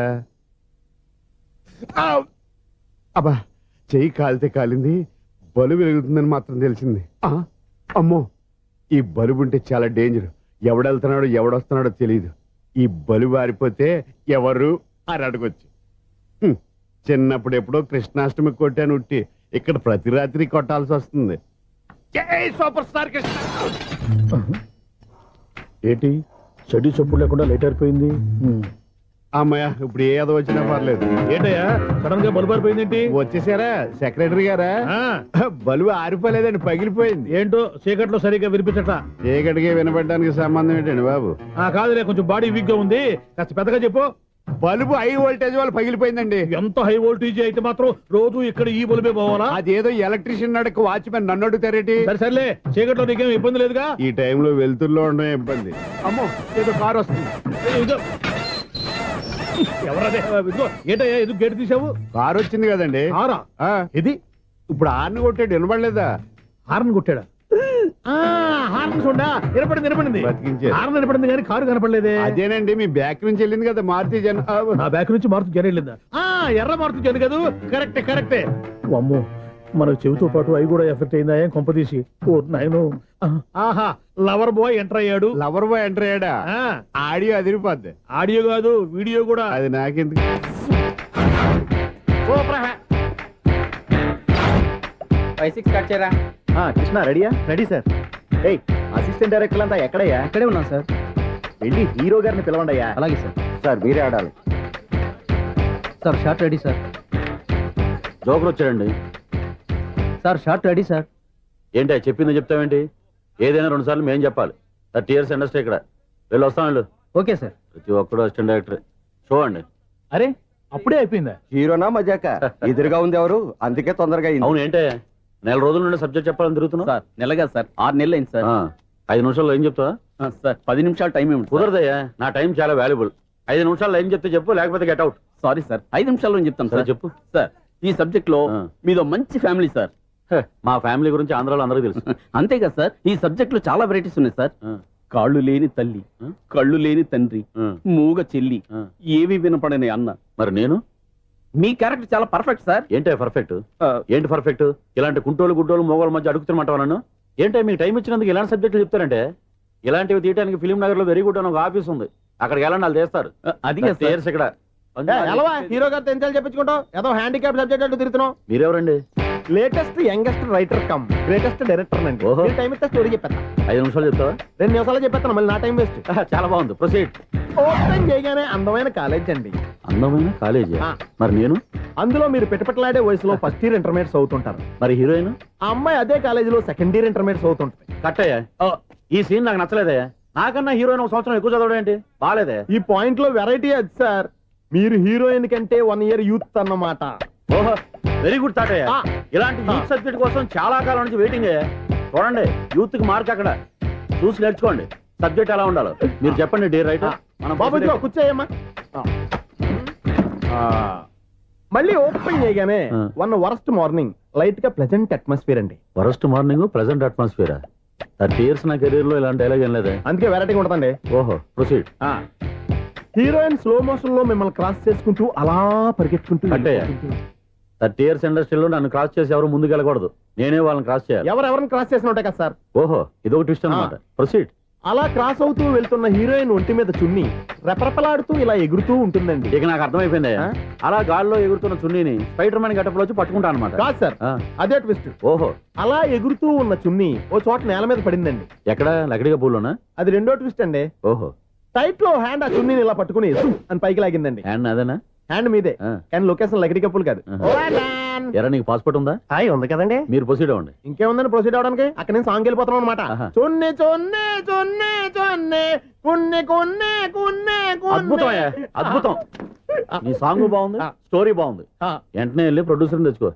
అబ్బా, చెయ్యి కాలితే కాలింది, బలుబు వెలుగుతుందని మాత్రం తెలిసింది. అమ్మో, ఈ బలుబు ఉంటే చాలా డేంజర్. ఎవడెళ్తున్నాడో ఎవడొస్తున్నాడో తెలియదు. ఈ బలుబు ఆరిపోతే ఎవరు అని అడగొచ్చు. చిన్నప్పుడు ఎప్పుడో కృష్ణాష్టమి కొట్టాను ఉట్టి, ఇక్కడ ప్రతి రాత్రి కొట్టాల్సి వస్తుంది. జై సూపర్ స్టార్ కృష్ణ. ఏంటి చెడు చప్పుడు లేకుండా లైట్ అయిపోయింది? అమ్మయ్య, ఇప్పుడు ఏదో వచ్చినా పర్లేదు. ఏంటయ్యా సడన్ గా బల్బు అయిపోయింది? వచ్చేసారా సెక్రటరీ గారా? బలుబు ఆరిపోలేదండి, పగిలిపోయింది. ఏంటో చీకట్లో సరిగ్గా వినిపించట. చీకటికి వినపడడానికి సంబంధం ఏంటండి బాబు? కాదులే, కొంచెం బాడీ వీక్ గా ఉంది, కాస్త పెద్దగా చెప్పు. బల్బు హై వోల్టేజ్ వల్ల పగిలిపోయిందండి. ఎంత హై వోల్టేజ్ అయితే మాత్రం రోజు ఇక్కడ ఈ బల్బే పోవాలా? అదేదో ఎలక్ట్రీషియన్ నడక వాచ్మెన్ నన్ను అడుగుతారేటి? సరే సర్లే, చీకట్లో నీకేం ఇబ్బంది లేదుగా? ఈ టైంలో వెళ్తుల్లో ఉండడం ఇబ్బంది. అమ్మో, ఏదో కారు వస్తుంది. ఇదిగో. ఎవరదే? ఇదిగో, ఏంటయ్యా ఎందుకు గేట్ తీసావు? కారు వచ్చింది కదండి. కారా? ఇది ఇప్పుడు ఆర్ని కొట్టాడు, వినపడలేదా? హార్న్ కొట్టాడా? హార్న్ చూడా వినపడింది. బతికించారు. హార్న్ వినపడింది కానీ కారు కనపడలేదే. అదేనండి, మీ బ్యాక్ నుంచి వెళ్ళింది కదా మారుతి జన. నా బ్యాక్ నుంచి మారుతు జన వెళ్ళిందా? ఎర్ర మారుతు జన కదా. కరెక్టే. అమ్మో, మన చెవితో పాటు అవి కూడా ఎఫెక్ట్ అయిందా ఏం కొంపదీసి? ఓ నాయనో. ఆహా, లవర్ బాయ్ ఎంటర్ అయ్యాడు. లవర్ బాయ్ ఎంటర్ అయ్యాడా? ఆడియో అదిరిపోద్ది. ఆడియో కాదు, వీడియో కూడా. అది నాకెందుకు? కృష్ణ రెడీయా? Ready sir. ఏయ్, అసిస్టెంట్ డైరెక్టర్ అంతా ఎక్కడయ్యా? ఇక్కడే ఉన్నాం సార్. వెళ్ళి హీరో గారిని పిలవండి అయ్యా. అలాగే సార్. సార్ మీరే ఆడాలి. Sir shot ready sir. Joker వచ్చాడండి. Sir shot ready sir. ఏంటి చెప్పిందో చెప్తావేంటి? ఏదైనా 2 సార్లు మేం చెప్పాలి. 30 years ఇండస్ట్రీ ఇక్కడ. వెళ్ళి వస్తాం వెళ్ళు. Okay sir. ప్రతి ఒక్కడు అసిస్టెంట్ డైరెక్టర్. చూడండి. అరే, అప్పుడే అయిపోయిందా? హీరోనా మజాక? ఎదురుగా ఉంది ఎవరు, అందుకే తొందరగా అయింది. అవును, ఏంటే 4 రోజుల నుండి సబ్జెక్ట్ చెప్పాలని తిరుగుతున్నావు? సార్ నెలగా సార్, 6 నెలలు అయింది సార్. 5 నిమిషాల్లో ఏం చెప్తావా? సార్ 10 నిమిషాలు టైం ఏమిటి? కుదరదయ్యా, నా టైం చాలా వాల్యుబుల్. 5 నిమిషాల్లో ఏం చెప్తే చెప్పు, లేకపోతే గెట్ అవుట్. సారీ సార్, 5 నిమిషాల్లో చెప్తాను సార్. చెప్పు. సార్, ఈ సబ్జెక్ట్ లో మీదో మంచి ఫ్యామిలీ సార్. మా ఫ్యామిలీ గురించి ఆంధ్రాలో అందరికీ తెలుసు. అంతేగా సార్, ఈ సబ్జెక్ట్ లో చాలా వెరైటీస్ ఉన్నాయి సార్. కాళ్ళు లేని తల్లి, కళ్ళు లేని తండ్రి, మూగ చెల్లి, ఏవి వినపడని అన్న. మరి నేను? మీ క్యారెక్టర్ చాలా పర్ఫెక్ట్ సార్. ఏంటే పర్ఫెక్ట్? ఏంటి పర్ఫెక్ట్? ఇలాంటి కుంటోలు గుడ్డోలు మోగోళ్ళ మధ్య అడుగుతున్నమాట నన్ను. ఏంటంటే మీకు టైం ఇచ్చినందుకు ఇలాంటి సబ్జెక్టులు చెప్తారంటే? ఇలాంటివి తీయడానికి ఫిలిం నగర్ లో వెరీ గుడ్ అని ఒక ఆఫీస్ ఉంది, అక్కడికి వెళ్ళండి, వాళ్ళు చేస్తారు. అది ఇక్కడ హీరో గారితో ఎంత చెప్పించుకుంటావు? ఏదో హ్యాండిక్యాప్ సబ్జెక్ట్ అంటూ తిరుగుతున్నావు. మీరెవరండి? Latest youngest writer cum greatest director అండి. ఓహో. టైం ఇస్తే స్టోరీ చెప్పేస్తా. 5 నిమిషాలు చెప్తావా? 2 నిమిషాలు చెప్పేస్తాను, మళ్ళీ నా టైం వేస్ట్. చాలా బాగుంది, ప్రొసీడ్. ఓపెన్ చేయగానే అందమైన కాలేజ్ అండి. అందమైన కాలేజీ? మరి నేను? అందులో మీరు పెట్టుపట్లాడే వయసులో ఫస్ట్ ఇయర్ ఇంటర్మీడియట్స్ అవుతుంటారు. మరి హీరోయిన్? ఆ అమ్మాయి అదే కాలేజీలో సెకండ్ ఇయర్ ఇంటర్మీడియట్స్ అవుతుంటది. కట్టయ్యా, ఈ సీన్ నాకు నచ్చలేదయ్యా. నాకన్నా హీరోయిన్ 1 సంవత్సరం ఎక్కువ చదవడం ఏంటి? బాలేదే. ఈ పాయింట్ లో వెరైటీ అది సార్. మీరు హీరోయిన్ కంటే 1 year యూత్ అన్నమాట. ఓహో, వెరీ గుడ్ థాట్ అయ్యా. ఇలాంటి యూత్ సబ్జెక్ట్ కోసం చాలా కాలం నుంచి వెయిటింగ్. చూడండి, యూత్ కి మార్క్ అక్కడ చూసి నేర్చుకోండి. సబ్జెక్ట్ ఎలా ఉండాలో మీరు చెప్పండి. డే రైట్. బాబు కూర్చోయమ్మా. మళ్ళీ ఓపెన్ చేయగానే వన్ వరస్ట్ మార్నింగ్, లైట్ గా ప్లెజెంట్ అట్మాస్ఫియర్ అండి. Worst morning, present atmosphere. 30 years నా కెరీర్ లో ఇలాంటి డైలాగ్ ఏం లేదే. అందుకే వెరైటీగా ఉంటుందండి. ఓహో, ప్రొసీడ్. హీరోయిన్ స్లో మోషన్ లో మిమ్మల్ని క్రాస్ చేసుకుంటూ అలా పరిగెట్టుకుంటూ అంటే 30 years ఇండస్ట్రీలో నన్ను క్రాస్ చేసి ఎవరు ముందుకు వెళ్ళకూడదు, నేనే వాళ్ళని క్రాస్ చేయాలి. ఎవరెవరిని క్రాస్ చేసిన ఉంటాయి కదా సార్. ఓహో, ఇదొక ట్విస్ట్ అన్నమాట. ప్రొసీడ్. అలా క్రాస్ అవుతూ వెళ్తున్న హీరోయిన్ ఒంటి మీద చున్ని రెపరెపలాడుతూ ఇలా ఎగురుతూ ఉంటుందండి. ఇక నాకు అర్థమైపోయింది. అలా గాల్లో ఎగురుతున్న చున్నీని స్పైడర్ మ్యాన్ గెటప్లో వచ్చి పట్టుకుంటా అనమాట. కాదు సార్, అదే ట్విస్ట్. ఓహో, అలా ఎగురుతూ ఉన్న చున్ని ఓ చోట నేల మీద పడిందండి. ఎక్కడ? లకడిగా పూల్లోనా? అది రెండో ట్విస్ట్ అండి. ఓహో, టైట్ లో హ్యాండ్ ఆ చున్నీని ఇలా పట్టుకుని అని పైకి లాగిందండి. హ్యాండ్ అదేనా? హ్యాండ్ మీదే, కానీ లొకేషన్ లకడి కప్పులు కాదు. ఎరా నీకు పాస్పోర్ట్ ఉందా? ఉంది కదండి. మీరు ప్రొసీడ్ అవ్వండి. ఇంకేముందని ప్రొసీడ్ అవడానికి? అక్కడ నేను సాంగ్ వెళ్ళిపోతున్నాం అనమాట. చున్ని చున్ని చున్ని చున్ని కున్ని కున్ని కున్ని. అద్భుతం, అద్భుతం. నీ సాంగ్ బాగుంది, స్టోరీ బాగుంది. వెంటనే వెళ్ళి ప్రొడ్యూసర్ తెచ్చుకో.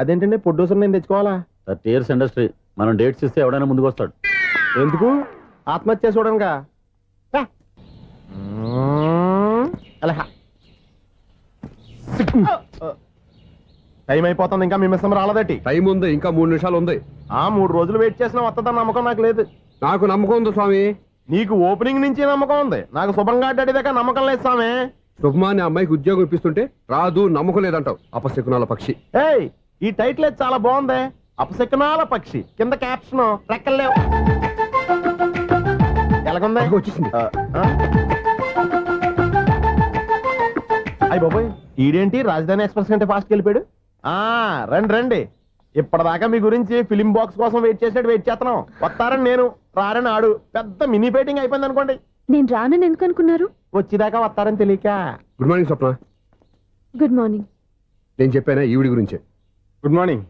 అదేంటండి ప్రొడ్యూసర్ నేను తెచ్చుకోవాలా? 30 years ఇండస్ట్రీ, మనం డేట్స్ ఇస్తే ఎవడైనా ముందుకు వస్తాడు. ఎందుకు? ఆత్మహత్య చూడనుగా. అలా టైం అయిపోతుంది, ఇంకా మీ మిస్సం రాలేదటి. టైం ఉంది, ఇంకా 3 నిమిషాలు ఉంది. 3 రోజులు వెయిట్ చేసిన వస్తుందని నమ్మకం నాకు లేదు. నాకు నమ్మకం ఉంది స్వామి. నీకు ఓపెనింగ్ నుంచి నమ్మకం ఉంది, నాకు శుభంగా అడిదాకా నమ్మకం లేదు స్వామి. శుభమాని అమ్మాయికి ఉద్యోగం ఇప్పిస్తుంటే రాదు, నమ్మకం లేదంటావు. అపశకునాల పక్షి. ఏయ్, ఈ టైటిల్ అయితే చాలా బాగుంది. అపశకునాల పక్షి, కింద క్యాప్షన్ రెక్కలేవు. ఎలాగుంది? వచ్చేసింది. అయ్యి బాబోయ్, ఈడేంటి రాజధాని ఎక్స్ప్రెస్ కంటే ఫాస్ట్ వెళ్ళిపోయాడు. రండి రండి, ఇప్పటిదాకా మీ గురించి ఫిలిం బాక్స్ కోసం వెయిట్ చేస్తున్నాం. వస్తారని నేను, రారని ఆడు. పెద్ద మినీ ఫైటింగ్ అయిపోయింది అనుకోండి. నేను రానని ఎందుకు అనుకున్నారు? వచ్చేదాకా వస్తారని తెలియక. Good morning Swapna. Good morning. నేను చెప్పానా ఈవిడి గురించే. Good morning.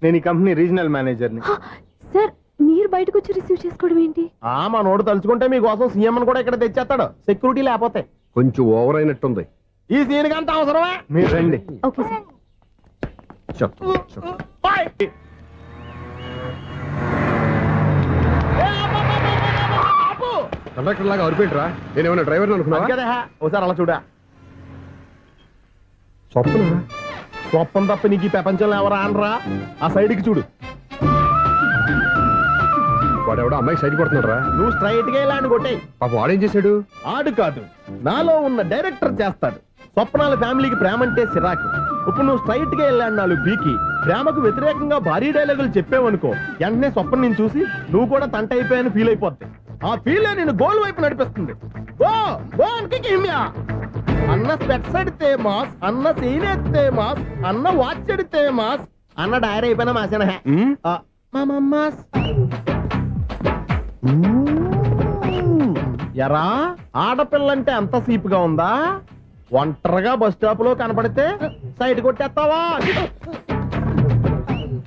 నేను ఈ కంపెనీ రీజనల్ మేనేజర్ని. సార్, మీరు బయటకు వచ్చి రిసీవ్ చేసుకోవడం ఏంటి? మా నోడు తలుచుకుంటే మీకోసం సీఎం అని కూడా ఇక్కడ తెచ్చేస్తాడు, సెక్యూరిటీ లేకపోతే. కొంచెం ఓవర్ అయినట్టుంది. ఈ సీన్ కంత అవసరమా? మీరు రండి. Okay sir. కండక్టర్ లాగా అరిపోయింట్రా. నేనేమన్నా డ్రైవర్ అనుకున్నా? ఒకసారి అలా చూడా. స్వప్న స్వప్నం తప్ప నీకు ఈ ప్రపంచంలో ఎవరా అనరా? ఆ సైడ్కి చూడు. వాడెవడో అమ్మాయి సైడ్ కొడుతున్నాడు రా. నువ్వు స్ట్రైట్ గా ఇలాంటి కొట్టే. పాప వాడేం చేశాడు? ఆడు కాదు, నాలో ఉన్న డైరెక్టర్ చేస్తాడు. స్వప్నాల ఫ్యామిలీకి ప్రేమ అంటే సిరాకు. ఇప్పుడు నువ్వు స్ట్రైట్ గా వెళ్ళాడు 4 బీకి ప్రేమకు వ్యతిరేకంగా భారీ డైలాగులు చెప్పావనుకో, వెంటనే స్వప్నం నేను చూసి నువ్వు కూడా తంట అయిపోయాను ఫీల్ అయిపోద్ది. ఆ ఫీల్ నేను గోల్ వైపు నడిపిస్తుంది. అన్న స్పెట్స్ అడితే మాస్, అన్న సీన్ ఎత్తే మాస్, అన్న వాచ్ అడితే మాస్, అన్న డైర్ అయిపోయినా మాసేనా మాస్. ఎరా, ఆడపిల్లంటే అంత సీపుగా ఉందా? ఒంటరిగా బస్ స్టాప్ లో కనపడితే సైడ్ కొట్టేస్తావా?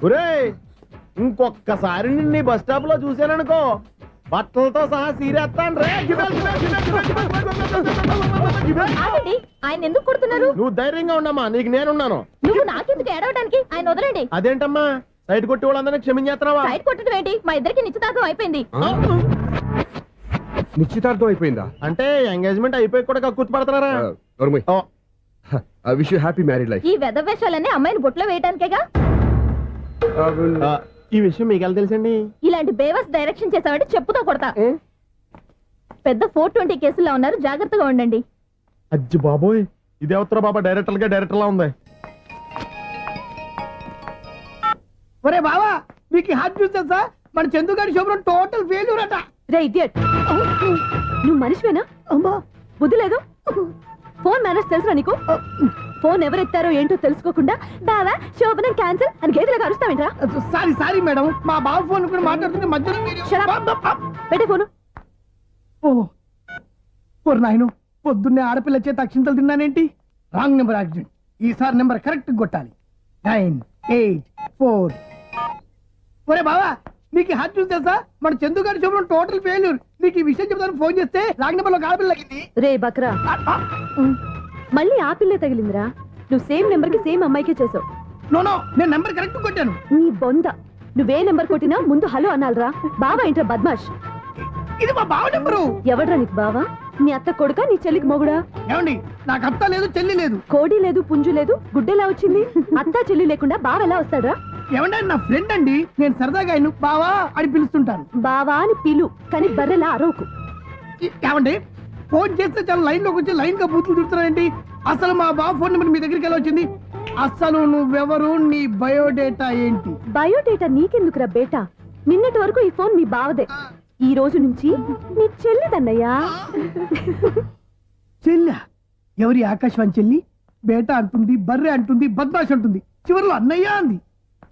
ఒరేయ్, ఇంకొక్కసారి నిన్ను బస్ స్టాప్ లో చూశాననుకో, బట్టలతో సహా సీరేస్తాను రే. ఆయన ఎందుకు కొడుతున్నారు? నువ్వు ధైర్యంగా ఉండమ్మా, నీకు నేనున్నాను. నువ్వు నాకెందుకు ఏడవడానికి? ఆయన వదలండి. అదేంటమ్మా, సైడ్ కొట్టి వాళ్ళందరినీ క్షమించేస్తున్నావా? సైడ్ కొట్టడం ఏంటి? మా ఇద్దరికి నిశ్చితార్థం అయిపోయింది. నిశ్చితార్థం అయిపోయిందా? అంటే ఎంగేజ్మెంట్ అయిపోయి కూడా కక్కుర్తి పడుతున్నారా? Wish you happy married life. ఈ వెధవేషాలన్నీ అమ్మాయిని బొట్లో వేయడానికేగా. ఈ విషయం మీకు ఎలా తెలుసండి? ఇలాంటి బేవస్ డైరెక్షన్ చేసావంటే చెప్పుతో కొడతా. పెద్ద 420 కేసుల్లో ఉన్నారు, జాగ్రత్తగా ఉండండి. అజ్జి బాబోయ్, ఇదే ఉత్తర బాబా డైరెక్టర్ లా ఉంది. ఒరే బావా, మీకు హార్ట్ చూస్తా సార్, మన చందుగాడి శుభ్రం టోటల్ ఫెయిల్యూర్ అట. రే ఇడియట్, నువ్వు మనిషివేనా? అమ్మా, బుద్ధి లేదు. ఫోన్ మేనేజ్ తెలుసా నీకు? ఫోన్ ఎవరెత్తారో ఏంటో తెలుసుకోకుండా బావా శోభనం క్యాన్సిల్ అని గేదెలాగా అరుస్తావేంట్రా? సారీ మేడం, మా బావ ఫోన్ కూడా మాట్లాడుతుంటే మధ్యలో పెట్టే ఫోను. ఓ నాయను, పొద్దున్నే ఆడపిల్ల చేత అక్షింతలు తిన్నానేంటి? Wrong number accident. ఈసారి నెంబర్ కరెక్ట్ కొట్టాలి. 984. ఒరే బావా, నీకు హార్ట్ చూస్తే సార్, మన చందుగాడి శుభ్రం టోటల్ ఫెయిల్యూర్. నీకు ఈ విషయం చెప్తాను ఫోన్ చేస్తే రాంగ్ నెంబర్ లో ఆడపిల్ల తగ్గింది. రే బక్రా, మళ్ళీ ఆ పిల్లే తగిలిందిరా. నువ్వు సేమ్ నెంబర్ కి సేమ్ అమ్మాయికే చేసావు. నో, నేను నెంబర్ కరెక్ట్ కొట్టాను. నీ బొంద, నువ్వే నెంబర్ కొట్టినా ముందు హలో అనాలరా. బావా ఏంట్రా బద్మాష్? ఇది మా బావ నెంబరు. ఎవడ్రా నీకు బావా? నీ అత్త కొడుక, నీ చెల్లికి మొగుడా? ఏమండి, నాకు అత్త లేదు, చెల్లి లేదు. కోడి లేదు, పుంజు లేదు, గుడ్డెలా వచ్చింది? అత్త చెల్లి లేకుండా బావ ఎలా వస్తాడ్రా? ఏమంటే నా ఫ్రెండ్ అండి, నేను సరదాగా ఆయన బావా అని పిలుస్తుంటాను. బావా అని పిలు, కానీ బర్రెలా అరవకు. ఏమండి, ఫోన్ చేస్తే చాలా లైన్ లోకి వచ్చి లైన్ గా బూతులు తిడుతున్నారేంటి? అసలు మా బావ ఫోన్ నెంబర్ మీ దగ్గరికి ఎలా వచ్చింది? అసలు నువ్వెవరు, నీ బయోడేటా ఏంటి? బయోడేటా నీకెందుకురా బేటా? నిన్నటి వరకు ఈ ఫోన్ మీ బావదే. ఈ రోజు నుంచి నీ చెల్లిదన్నయ్యా. చెల్లి ఎవరి ఆకాశవాణి చెల్లి? బేటా అంటుంది, బర్రె అంటుంది, బద్మాష్ అంటుంది, చివరిలో అన్నయ్య అంది.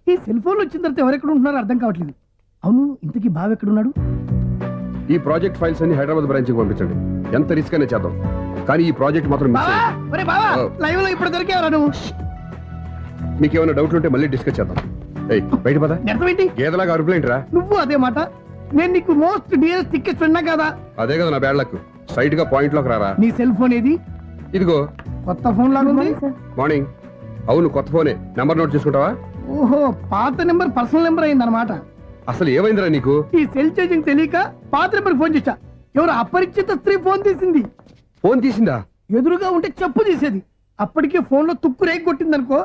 ఈ సెల్ ఫోన్ వచ్చిన తర్వాత ఎవరెక్కడ ఉంటున్నారో అర్థం కావట్లేదు. అవును, ఇంతకీ బావ ఎక్కడున్నాడు? ఈ ప్రాజెక్ట్ ఫైల్స్ అన్ని హైదరాబాద్ బ్రాంచ్ కి పంపించండి. ఎంత రిస్క్ అయినా చేద్దాం, కానీ ఈ ప్రాజెక్ట్ మాత్రం మిస్ బావా, అయ్యింది. ఒరే బావా, లైవ్ లో ఇప్పుడు దొరికేవరా నువ్వు? మీకు ఏమైనా డౌట్లు ఉంటే మళ్ళీ డిస్కస్ చేద్దాం. ఏయ్ బయట పద. నిజమేంటి? గేదలాగా అరుపులేంటి రా? నువ్వు అదే మాట. నేను నీకు మోస్ట్ డియరెస్ట్ టికెట్స్ విన్నా కదా. అదే కదా నా బ్యాడ్ లక్. స్ట్రైట్ గా పాయింట్ లోకి రారా. నీ సెల్ ఫోన్ ఏది? ఇదిగో కొత్త ఫోన్ లాగా ఉంది. మార్నింగ్. అవును, కొత్త ఫోనే. నంబర్ నోట్ చేసుకుంటావా? ఓహో, పాత నెంబర్ పర్సనల్ నెంబర్ అయిందన్నమాట. అసలు ఏమైందిరా నీకు? ఈ సెల్ ఛార్జింగ్ తెలియక పాత నెంబర్ ఫోన్ చేశా. ఎవరు అపరిచిత స్త్రీ ఫోన్ తీసింది. ఫోన్ తీసిందా? ఎదురుగా ఉంటే చెప్పు తీసేది. అప్పటికే ఫోన్ లో తుక్కు రేగి కొట్టిందనుకో.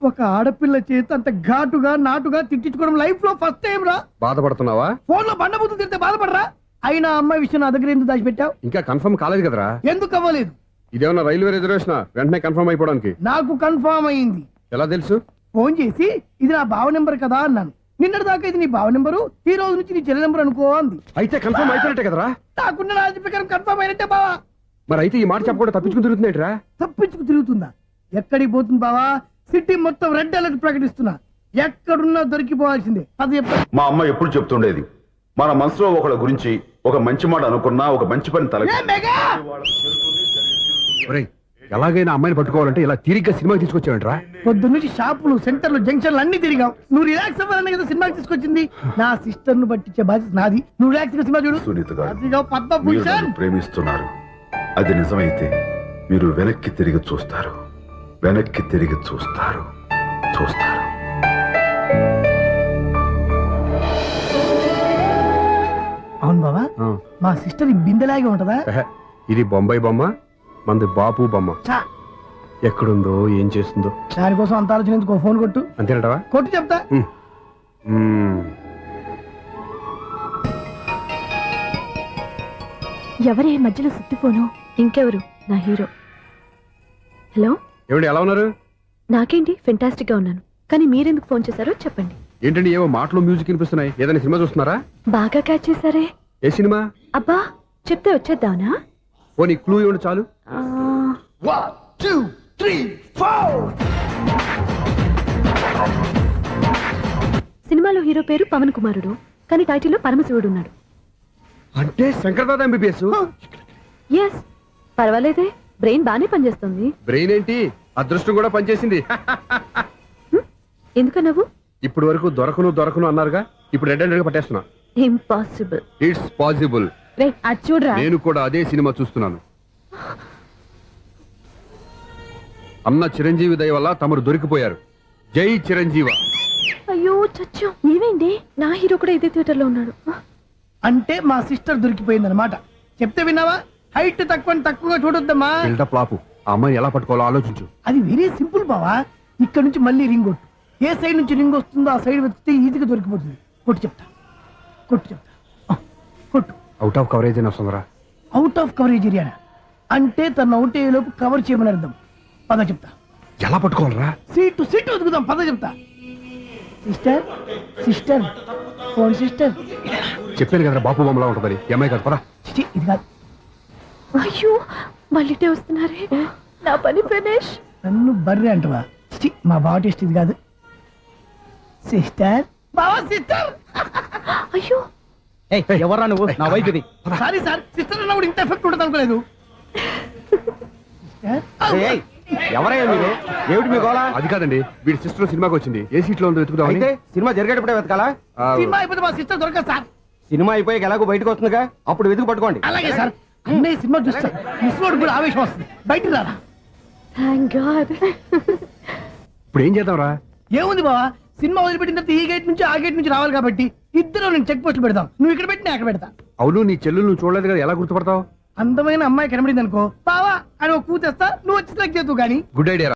ఒక ఆడపిల్ల చేత అంత ఘాటుగా నాటుగా తిట్టించుకోవడం లైఫ్ లో ఫస్ట్ టైం రా. బాధపడుతున్నావా? ఫోన్ లో బండబుద్ధి తిరిగితే బాధపడరా? అయినా అమ్మాయి విషయం నా దగ్గర ఎందుకు దాచిపెట్టావు? ఇంకా కన్ఫర్మ్ కాలేదు కదరా. ఎందుకు అవ్వలేదు? ఇదేమన్నా రైల్వే రిజర్వేషన్? వెంటనే కన్ఫర్మ్ అయిపోవడానికి. నాకు కన్ఫర్మ్ అయింది. ఎలా తెలుసు? ఫోన్ చేసి ఇది నా బావ నెంబర్ కదా అన్నాను. నిన్నటి దాకా ఇది నీ బావ నెంబరు, ఈ రోజు నుంచి నీ చెల్లి నెంబర్ అనుకో అంది. అయితే కన్ఫర్మ్ అయిపోయినట్టే కదరా. నాకున్న రాజు ప్రకారం కన్ఫర్మ్ అయినట్టే బావా. మరి అయితే ఈ మాట చెప్పకుండా తప్పించుకుని తిరుగుతుందేంట్రా? తప్పించుకు తిరుగుతుందా? ఎక్కడికి పోతుంది బావా? సిటీ మొత్తం రెడ్ అలర్ట్ ప్రకటిస్తున్నా. ఎక్కడున్నా దొరికిపోవాల్సిందే. అది మా అమ్మ ఎప్పుడు చెప్తుండేది, మన మనసులో ఒకళ్ళ గురించి ఒక మంచి మాట అనుకున్నా ఒక మంచి పని తల. ఎలాగైనా అమ్మాయిని పట్టుకోవాలంటే ఇలా తిరిగ్గా సినిమాకి తీసుకొచ్చావంట్రా? పొద్దున్నుంచి షాపులు, సెంటర్లు, జంక్షన్లు అన్ని తిరిగావు. నువ్వు రిలాక్స్ అవ్వాలని కదా సినిమాకి తీసుకొచ్చింది. నా సిస్టర్ ను పట్టించే బాధ్యత నాది. నువ్వు రిలాక్స్ గా సినిమా చూడు. సునీత గారు, అదిగో పద్మభూషణ్. మీరు నన్ను ప్రేమిస్తున్నారు. అది నిజమైతే మీరు వెనక్కి తిరిగి చూస్తారు, వెనక్కి తిరిగి చూస్తారు, చూస్తారు. అవును బావా, మా సిస్టర్ ఈ బిందెలాగే ఉంటదా? ఇది బొంబాయి బొమ్మ, మంది బాపు బొమ్మ. చా, ఎక్కడుందో ఏం చేస్తుందో. దానికోసం అంత ఆలోచన ఎందుకు? ఫోన్ కొట్టు. అంతేనటవా? కొట్టు చెప్తా. ఎవరే మధ్యలో సుత్తి ఫోను? ఇంకెవరు? నా హీరో. హలో, ఏమిటి ఎలా ఉన్నారు? నాకేంటి ఫెంటాస్టిక్ గా ఉన్నాను. కానీ మీరెందుకు ఫోన్ చేశారో చెప్పండి. ఏంటండి ఏవో మాటలు మ్యూజిక్ వినిపిస్తున్నాయి. ఏదైనా సినిమా చూస్తున్నారా? బాగా క్యాచ్ చేశారే. ఏ సినిమా? అబ్బా, చెప్తే వచ్చేద్దావునా? పోనీ క్లూ ఇవ్వండి చాలు. సినిమాలో హీరో పేరు పవన్ కుమారుడు, కానీ టైటిల్లో పరమశివుడు ఉన్నాడు. అంటే శంకర్దాద ఎంబీబీఎస్. ఎస్, పర్వాలేదే, బ్రెయిన్ బానే పనిచేస్తుంది. బ్రెయిన్ ఏంటి, అదృష్టం కూడా పనిచేసింది. ఎందుకన్నావు? ఇప్పుడు వరకు దొరకను అన్నారుగా, ఇప్పుడు రెడ్ హ్యాండెడ్ గా పట్టేస్తున్నా. ఇంపాసిబుల్. It's possible. అది చూడరా. నేను కూడా అదే సినిమా చూస్తున్నాను. అన్న చిరంజీవి దయ వల్ల తమరు దొరికిపోయారు. జై చిరంజీవ. అయ్యో చచ్చం, ఏమైంది? నా హీరో కూడా ఇదే థియేటర్ లో ఉన్నాడు. అంటే మా సిస్టర్ దొరికిపోయింది అనమాట. చెప్తే విన్నావా? హైట్ తక్కువగా చూడొద్దమ్మా. బిల్డప్ లాపు. ఆ అమ్మాయి ఎలా పట్టుకోవాలో ఆలోచించు. అది వెరీ సింపుల్ బావా. ఇక్కడ నుంచి మళ్ళీ రింగ్ కొట్టు. ఏ సైడ్ నుంచి రింగ్ వస్తుందో ఆ సైడ్ వెతికితే ఈజీగా దొరికిపోతుంది. కొట్టు చెప్తా. కొట్టు. అవుట్ ఆఫ్ కవరేజ్ అని వస్తుందిరా. అవుట్ ఆఫ్ కవరేజ్ ఏరియా అంటే తన అవుట్ అయ్యేలోపు కవర్ చేయమని అర్థం. పద చెప్తా. ఎలా పట్టుకోవాలరా? సీటు వెతుకుదాం. పద చెప్తా. Sister phone sister. చెప్పాను కదరా బాపు బొమ్మలా ఉంటుందని. అమ్మాయి కదా, పదా. ఇది కాదు. అయ్యో, మళ్ళీ వస్తున్నారే. నా పని ఫినిష్. నన్ను బర్రె అంటవా? మా బావ టేస్ట్ ఇది కాదు. సిస్టర్, బావా సిస్టర్. అయ్యో, ఎవరా నువ్వు? నా వైఫ్ ఇది. సారీ సార్, సిస్టర్ అన్నప్పుడు ఇంత ఎఫెక్ట్ ఉంటుంది అనుకోలేదు. ఎవరయ్యా మీరు? ఏమిటి మీ గోళ? అది కాదండి, వీడి సిస్టర్ సినిమాకి వచ్చింది. ఏ సీట్ లో ఉందో వెతుకుదామని. అయితే సినిమా జరిగేటప్పుడే వెతకాలా? సినిమా అయిపోతే మా సిస్టర్ దొరకదు సార్. సినిమా అయిపోయాక ఎలాగో బయటకు వస్తుందిగా, అప్పుడు వెతుకు పట్టుకోండి. అలాగే సార్. అన్నయ్య సినిమా చూస్తా మిస్ వాడు కూడా ఆవేశం వస్తుంది. బయట రారా. Thank God. ఇప్పుడు ఏం చేద్దాంరా? ఏముంది బావా, సినిమా వదిలిపెట్టిన తర్వాత ఈ గేట్ నుంచి ఆ గేట్ నుంచి రావాలి కాబట్టి ఇద్దరు నేను చెక్ పోస్టులు పెడతాం. నువ్వు ఇక్కడ పెట్టి నేను అక్కడ పెడతా. అవును, నీ చెల్లెలు నువ్వు చూడలేదు కదా, ఎలా గుర్తుపడతావు? అందమైన అమ్మాయి కనబడింది అనుకో, బావా అని ఒక కూతేస్తా, నువ్వు వచ్చి సెలెక్ట్ చేద్దు కానీ. Good idea.